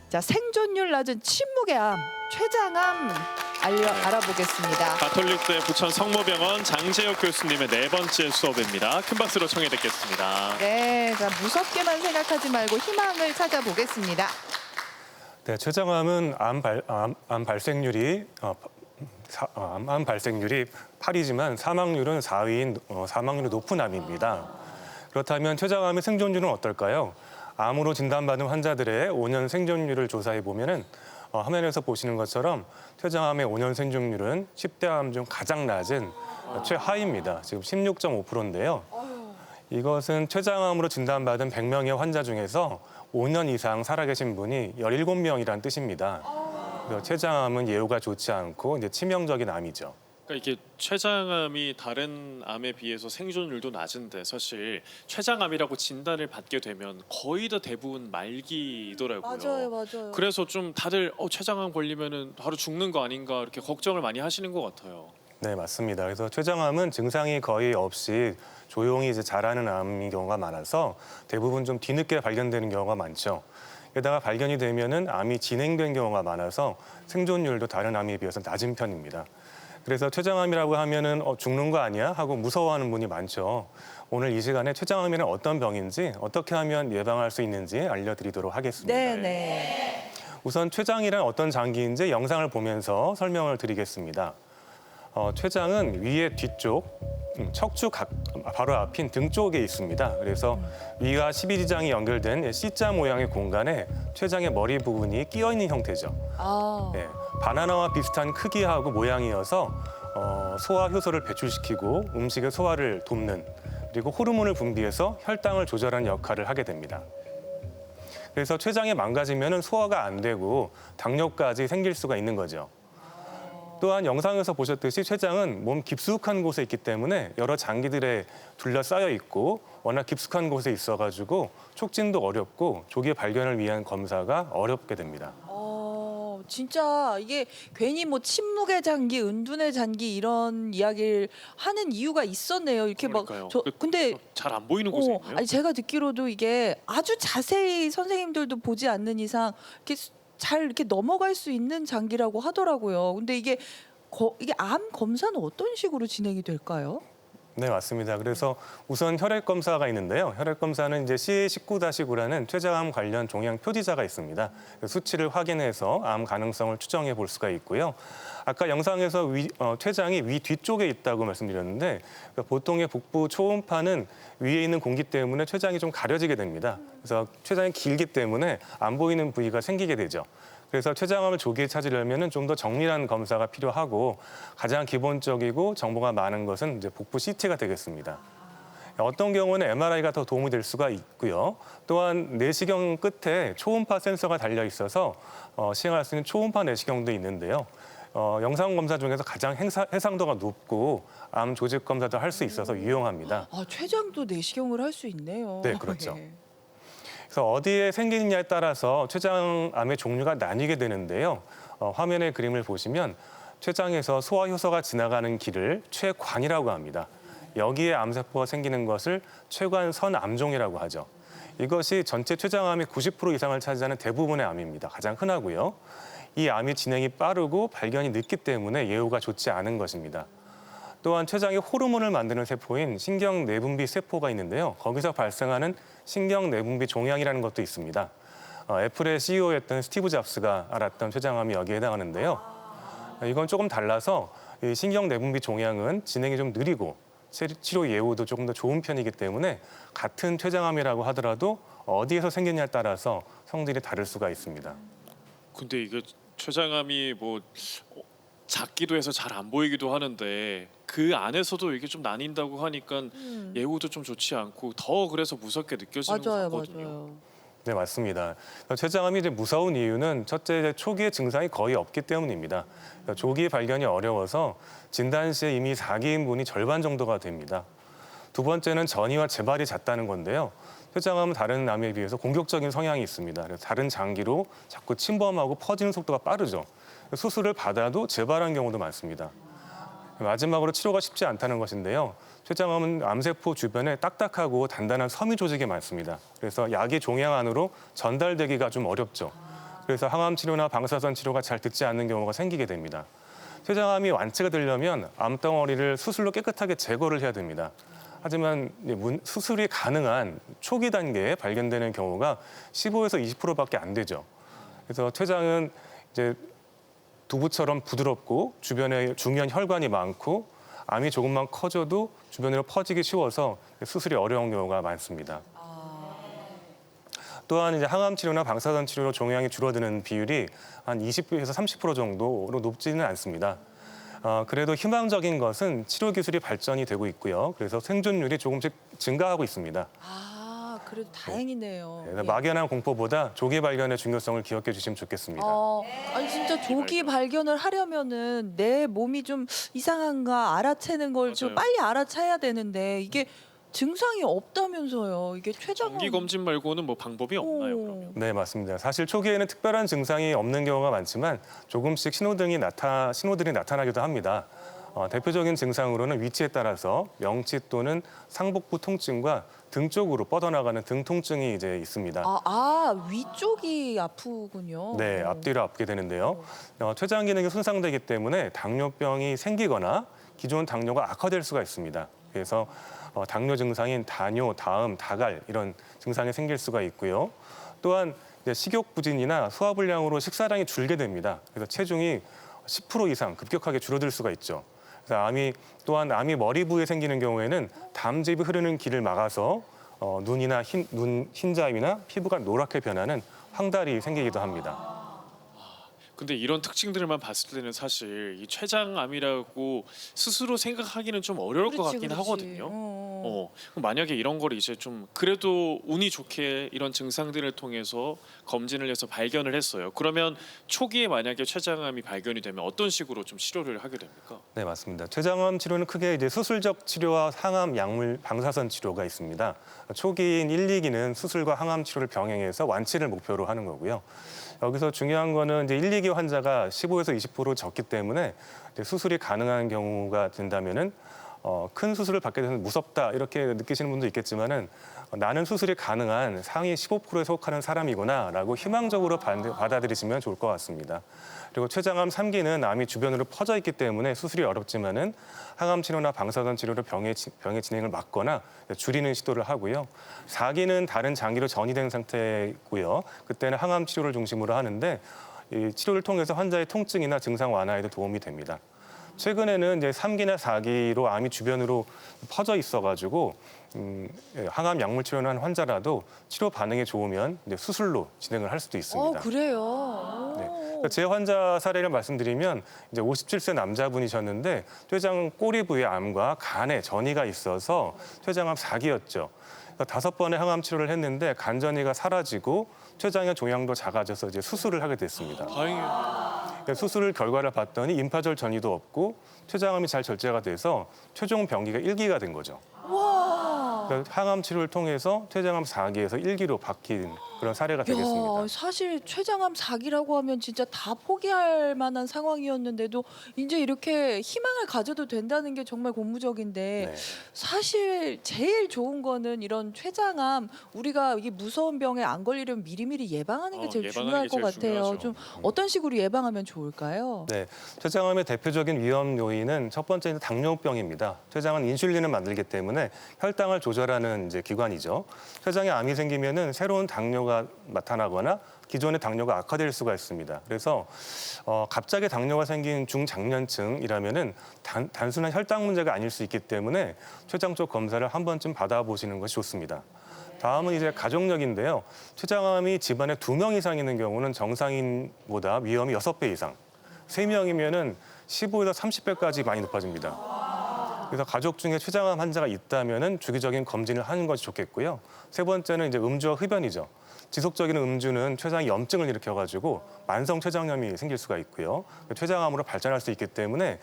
자, 생존율 낮은 침묵의 암, 췌장암 알아보겠습니다. 가톨릭대 부천 성모병원 장재혁 교수님의 네 번째 수업입니다. 큰 박수로 청해 듣겠습니다. 네, 자, 무섭게만 생각하지 말고 희망을 찾아보겠습니다. 네, 췌장암은 암 발생률이 8이지만 사망률은 4위인 사망률이 높은 암입니다. 그렇다면 췌장암의 생존율은 어떨까요? 암으로 진단받은 환자들의 5년 생존율을 조사해 보면은 화면에서 보시는 것처럼 췌장암의 5년 생존율은 10대 암 중 가장 낮은 최하위입니다. 지금 16.5%인데요. 이것은 췌장암으로 진단받은 100명의 환자 중에서 5년 이상 살아계신 분이 17명이란 뜻입니다. 그래서 췌장암은 예후가 좋지 않고 이제 치명적인 암이죠. 그러니까 이게 췌장암이 다른 암에 비해서 생존율도 낮은데 사실 췌장암이라고 진단을 받게 되면 거의 다 대부분 말기더라고요. 맞아요. 그래서 좀 다들 췌장암 걸리면은 바로 죽는 거 아닌가 이렇게 걱정을 많이 하시는 것 같아요. 네, 맞습니다. 그래서 췌장암은 증상이 거의 없이 조용히 이제 자라는 암인 경우가 많아서 대부분 좀 뒤늦게 발견되는 경우가 많죠. 게다가 발견이 되면은 암이 진행된 경우가 많아서 생존율도 다른 암에 비해서 낮은 편입니다. 그래서 췌장암이라고 하면은 죽는 거 아니야? 하고 무서워하는 분이 많죠. 오늘 이 시간에 췌장암이란 어떤 병인지 어떻게 하면 예방할 수 있는지 알려드리도록 하겠습니다. 네. 우선 췌장이란 어떤 장기인지 영상을 보면서 설명을 드리겠습니다. 췌장은 위의 뒤쪽, 척추 바로 앞인 등 쪽에 있습니다. 그래서 위가 12지장이 연결된 C자 모양의 공간에 췌장의 머리 부분이 끼어 있는 형태죠. 네, 바나나와 비슷한 크기하고 모양이어서 소화 효소를 배출시키고 음식의 소화를 돕는 그리고 호르몬을 분비해서 혈당을 조절하는 역할을 하게 됩니다. 그래서 췌장이 망가지면 소화가 안 되고 당뇨까지 생길 수가 있는 거죠. 또한 영상에서 보셨듯이 췌장은 몸 깊숙한 곳에 있기 때문에 여러 장기들에 둘러싸여 있고 워낙 깊숙한 곳에 있어가지고 촉진도 어렵고 조기 발견을 위한 검사가 어렵게 됩니다. 진짜 이게 괜히 뭐 침묵의 장기, 은둔의 장기 이런 이야기를 하는 이유가 있었네요. 이렇게 그러니까요. 근데 잘 안 보이는 곳에 있네요. 아니 제가 듣기로도 이게 아주 자세히 선생님들도 보지 않는 이상 이렇게 잘 이렇게 넘어갈 수 있는 장기라고 하더라고요. 근데 이게 암 검사는 어떤 식으로 진행이 될까요? 네, 맞습니다. 그래서 우선 혈액 검사가 있는데요. 혈액 검사는 이제 CA19-9라는 췌장암 관련 종양 표지자가 있습니다. 수치를 확인해서 암 가능성을 추정해 볼 수가 있고요. 아까 영상에서 췌장이 위 뒤쪽에 있다고 말씀드렸는데 보통의 복부 초음파는 위에 있는 공기 때문에 췌장이 좀 가려지게 됩니다. 그래서 췌장이 길기 때문에 안 보이는 부위가 생기게 되죠. 그래서 췌장암을 조기에 찾으려면 좀 더 정밀한 검사가 필요하고 가장 기본적이고 정보가 많은 것은 이제 복부 CT가 되겠습니다. 어떤 경우는 MRI가 더 도움이 될 수가 있고요. 또한 내시경 끝에 초음파 센서가 달려 있어서 시행할 수 있는 초음파 내시경도 있는데요. 영상 검사 중에서 가장 해상도가 높고 암 조직 검사도 할 수 있어서 유용합니다. 췌장도 내시경을 할 수 있네요. 네, 그렇죠. 그래서 어디에 생기느냐에 따라서 췌장암의 종류가 나뉘게 되는데요. 화면의 그림을 보시면 췌장에서 소화 효소가 지나가는 길을 췌관이라고 합니다. 여기에 암세포가 생기는 것을 췌관선 암종이라고 하죠. 이것이 전체 췌장암의 90% 이상을 차지하는 대부분의 암입니다. 가장 흔하고요. 이 암이 진행이 빠르고 발견이 늦기 때문에 예후가 좋지 않은 것입니다. 또한 췌장에 호르몬을 만드는 세포인 신경내분비 세포가 있는데요. 거기서 발생하는 신경내분비 종양이라는 것도 있습니다. 애플의 CEO였던 스티브 잡스가 앓았던 췌장암이 여기에 해당하는데요. 이건 조금 달라서 이 신경내분비 종양은 진행이 좀 느리고 치료 예후도 조금 더 좋은 편이기 때문에 같은 췌장암이라고 하더라도 어디에서 생기냐에 따라서 성질이 다를 수가 있습니다. 근데 이게 췌장암이 뭐 작기도 해서 잘 안 보이기도 하는데 그 안에서도 이게 좀 나뉜다고 하니까 예후도 좀 좋지 않고 더 그래서 무섭게 느껴지는 것 같거든요. 네, 맞습니다. 췌장암이 이제 무서운 이유는 첫째, 초기의 증상이 거의 없기 때문입니다. 조기 발견이 어려워서 진단 시에 이미 4기인 분이 절반 정도가 됩니다. 두 번째는 전이와 재발이 잦다는 건데요. 췌장암은 다른 암에 비해서 공격적인 성향이 있습니다. 그래서 다른 장기로 자꾸 침범하고 퍼지는 속도가 빠르죠. 수술을 받아도 재발한 경우도 많습니다. 마지막으로 치료가 쉽지 않다는 것인데요. 췌장암은 암세포 주변에 딱딱하고 단단한 섬유 조직이 많습니다. 그래서 약이 종양 안으로 전달되기가 좀 어렵죠. 그래서 항암 치료나 방사선 치료가 잘 듣지 않는 경우가 생기게 됩니다. 췌장암이 완치가 되려면 암덩어리를 수술로 깨끗하게 제거를 해야 됩니다. 하지만 수술이 가능한 초기 단계에 발견되는 경우가 15에서 20%밖에 안 되죠. 그래서 췌장은 이제 두부처럼 부드럽고 주변에 중요한 혈관이 많고 암이 조금만 커져도 주변으로 퍼지기 쉬워서 수술이 어려운 경우가 많습니다. 또한 이제 항암 치료나 방사선 치료로 종양이 줄어드는 비율이 한 20에서 30% 정도로 높지는 않습니다. 그래도 희망적인 것은 치료 기술이 발전이 되고 있고요. 그래서 생존율이 조금씩 증가하고 있습니다. 그래도 다행이네요. 네, 막연한 공포보다 조기 발견의 중요성을 기억해 주시면 좋겠습니다. 아니 진짜 조기 발견을 하려면은 내 몸이 좀 이상한가 알아채는 걸 좀 맞아요. 빨리 알아차야 되는데 이게 증상이 없다면서요. 이게 췌장암. 정기 검진 말고는 뭐 방법이 없나요? 그러면? 네, 맞습니다. 사실 초기에는 특별한 증상이 없는 경우가 많지만 조금씩 신호들이 나타나기도 합니다. 대표적인 증상으로는 위치에 따라서 명치 또는 상복부 통증과 등 쪽으로 뻗어나가는 등 통증이 이제 있습니다. 위쪽이 아프군요. 네, 앞뒤로 아프게 되는데요. 췌장 기능이 손상되기 때문에 당뇨병이 생기거나 기존 당뇨가 악화될 수가 있습니다. 그래서 당뇨 증상인 다뇨, 다음, 다갈 이런 증상이 생길 수가 있고요. 또한 이제 식욕 부진이나 소화불량으로 식사량이 줄게 됩니다. 그래서 체중이 10% 이상 급격하게 줄어들 수가 있죠. 그래서 암이 머리 부에 생기는 경우에는 담즙이 흐르는 길을 막아서 눈이나 눈 흰자위나 피부가 노랗게 변하는 황달이 생기기도 합니다. 근데 이런 특징들만 봤을 때는 사실 이 췌장암이라고 스스로 생각하기는 좀 어려울 것 같긴 하거든요. 그럼 만약에 이런 걸 이제 좀 그래도 운이 좋게 이런 증상들을 통해서 검진을 해서 발견을 했어요. 그러면 초기에 만약에 췌장암이 발견이 되면 어떤 식으로 좀 치료를 하게 됩니까? 네, 맞습니다. 췌장암 치료는 크게 이제 수술적 치료와 항암 약물 방사선 치료가 있습니다. 초기인 1, 2기는 수술과 항암 치료를 병행해서 완치를 목표로 하는 거고요. 여기서 중요한 거는 이제 1, 2기 환자가 15에서 20% 적기 때문에 이제 수술이 가능한 경우가 된다면은 큰 수술을 받게 되면 무섭다 이렇게 느끼시는 분도 있겠지만은 나는 수술이 가능한 상위 15%에 속하는 사람이구나라고 희망적으로 받아들이시면 좋을 것 같습니다. 그리고 췌장암 3기는 암이 주변으로 퍼져 있기 때문에 수술이 어렵지만은 항암 치료나 방사선 치료로 병의 진행을 막거나 줄이는 시도를 하고요. 4기는 다른 장기로 전이된 상태고요. 그때는 항암 치료를 중심으로 하는데 이 치료를 통해서 환자의 통증이나 증상 완화에도 도움이 됩니다. 최근에는 이제 3기나 4기로 암이 주변으로 퍼져 있어가지고 항암 약물 치료를 한 환자라도 치료 반응이 좋으면 이제 수술로 진행을 할 수도 있습니다. 그래요. 네. 그러니까 제 환자 사례를 말씀드리면 이제 57세 남자분이셨는데 췌장 꼬리 부위 암과 간에 전이가 있어서 췌장암 4기였죠. 5번의 항암 치료를 했는데 간 전이가 사라지고 췌장의 종양도 작아져서 이제 수술을 하게 됐습니다. 다행이에요. 수술 결과를 봤더니 임파절 전이도 없고 췌장암이 잘 절제가 돼서 최종 병기가 1기가 된 거죠. 그러니까 항암 치료를 통해서 췌장암 4기에서 1기로 바뀐 그런 사례가 되겠습니다. 사실 췌장암 4기라고 하면 진짜 다 포기할 만한 상황이었는데도 이제 이렇게 희망을 가져도 된다는 게 정말 고무적인데 네. 사실 제일 좋은 거는 이런 췌장암 우리가 이게 무서운 병에 안 걸리려면 미리미리 예방하는 게 제일 중요할 예방하는 게 것 제일 같아요. 중요하죠. 좀 어떤 식으로 예방하면 좋을까요? 네, 췌장암의 대표적인 위험 요인은 첫 번째는 당뇨병입니다. 췌장은 인슐린을 만들기 때문에 혈당을 조절하는 이제 기관이죠. 췌장에 암이 생기면은 새로운 당뇨가 나타나거나 기존의 당뇨가 악화될 수가 있습니다. 그래서 갑자기 당뇨가 생긴 중장년층이라면은 단순한 혈당 문제가 아닐 수 있기 때문에 췌장 쪽 검사를 한 번쯤 받아보시는 것이 좋습니다. 다음은 이제 가족력인데요. 췌장암이 집안에 2명 이상 있는 경우는 정상인보다 위험이 6배 이상, 3명이면은 15에서 30배까지 많이 높아집니다. 그래서 가족 중에 췌장암 환자가 있다면은 주기적인 검진을 하는 것이 좋겠고요. 세 번째는 이제 음주와 흡연이죠. 지속적인 음주는 췌장에 염증을 일으켜가지고 만성 췌장염이 생길 수가 있고요. 췌장암으로 발전할 수 있기 때문에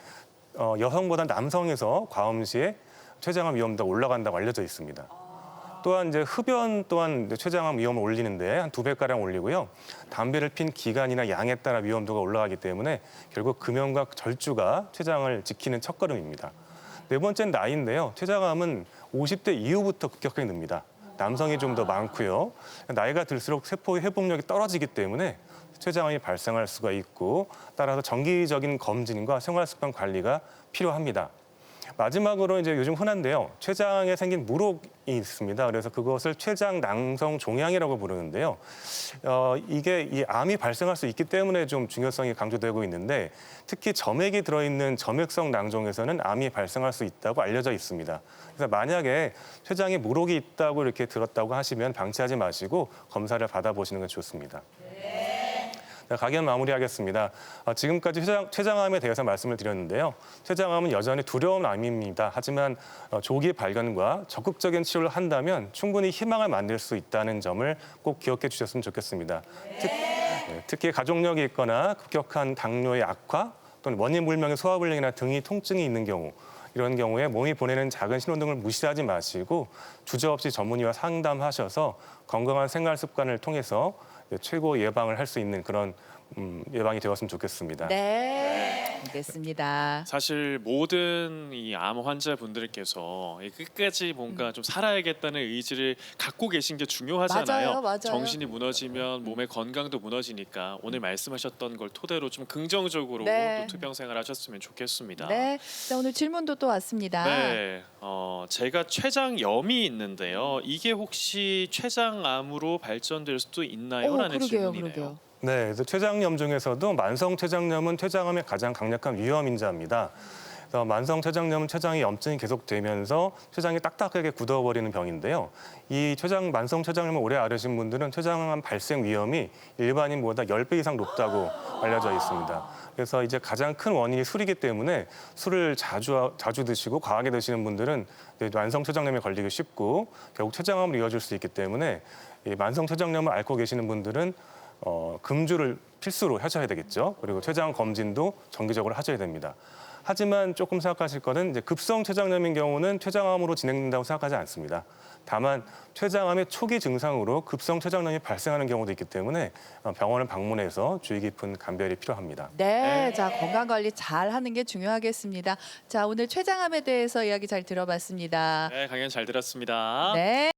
여성보다 남성에서 과음 시에 췌장암 위험도가 올라간다고 알려져 있습니다. 또한 이제 흡연 또한 췌장암 위험을 올리는데 한 2배가량 올리고요. 담배를 핀 기간이나 양에 따라 위험도가 올라가기 때문에 결국 금연과 절주가 췌장을 지키는 첫걸음입니다. 네 번째는 나이인데요. 췌장암은 50대 이후부터 급격하게 늡니다. 남성이 좀 더 많고요. 나이가 들수록 세포의 회복력이 떨어지기 때문에 췌장암이 발생할 수가 있고 따라서 정기적인 검진과 생활습관 관리가 필요합니다. 마지막으로 이제 요즘 흔한데요. 췌장에 생긴 물혹이 있습니다. 그래서 그것을 췌장 낭성 종양이라고 부르는데요. 이게 이 암이 발생할 수 있기 때문에 좀 중요성이 강조되고 있는데 특히 점액이 들어있는 점액성 낭종에서는 암이 발생할 수 있다고 알려져 있습니다. 그래서 만약에 췌장에 물혹이 있다고 이렇게 들었다고 하시면 방치하지 마시고 검사를 받아보시는 게 좋습니다. 강연 마무리하겠습니다. 지금까지 췌장암에 대해서 말씀을 드렸는데요. 췌장암은 여전히 두려운 암입니다. 하지만 조기 발견과 적극적인 치료를 한다면 충분히 희망을 만들 수 있다는 점을 꼭 기억해 주셨으면 좋겠습니다. 특히 가족력이 있거나 급격한 당뇨의 악화 또는 원인 불명의 소화불량이나 등의 통증이 있는 경우 이런 경우에 몸이 보내는 작은 신호등을 무시하지 마시고 주저없이 전문의와 상담하셔서 건강한 생활 습관을 통해서 최고 예방을 할 수 있는 그런 예방이 되었으면 좋겠습니다. 네, 알겠습니다. 사실 모든 이 암 환자분들께서 끝까지 뭔가 좀 살아야겠다는 의지를 갖고 계신 게 중요하잖아요. 맞아요. 정신이 무너지면 몸의 건강도 무너지니까 오늘 말씀하셨던 걸 토대로 좀 긍정적으로 네. 또 투병 생활 하셨으면 좋겠습니다. 네, 자, 오늘 질문도 또 왔습니다. 네, 제가 췌장염이 있는데요. 이게 혹시 췌장암으로 발전될 수도 있나요? 라는 질문이네요. 그러게요. 네, 그래서 췌장염 중에서도 만성 췌장염은 췌장암의 가장 강력한 위험인자입니다. 그래서 만성 췌장염은 췌장의 염증이 계속되면서 췌장이 딱딱하게 굳어버리는 병인데요. 이 만성 췌장염을 오래 앓으신 분들은 췌장암 발생 위험이 일반인보다 10배 이상 높다고 알려져 있습니다. 그래서 이제 가장 큰 원인이 술이기 때문에 술을 자주 드시고 과하게 드시는 분들은 만성 췌장염에 걸리기 쉽고 결국 췌장암으로 이어질 수 있기 때문에 이 만성 췌장염을 앓고 계시는 분들은 금주를 필수로 하셔야 되겠죠. 그리고 췌장 검진도 정기적으로 하셔야 됩니다. 하지만 조금 생각하실 거는 이제 급성 췌장염인 경우는 췌장암으로 진행된다고 생각하지 않습니다. 다만 췌장암의 초기 증상으로 급성 췌장염이 발생하는 경우도 있기 때문에 병원을 방문해서 주의 깊은 감별이 필요합니다. 네, 자, 건강 관리 잘 하는 게 중요하겠습니다. 자, 오늘 췌장암에 대해서 이야기 잘 들어봤습니다. 네, 강연 잘 들었습니다. 네.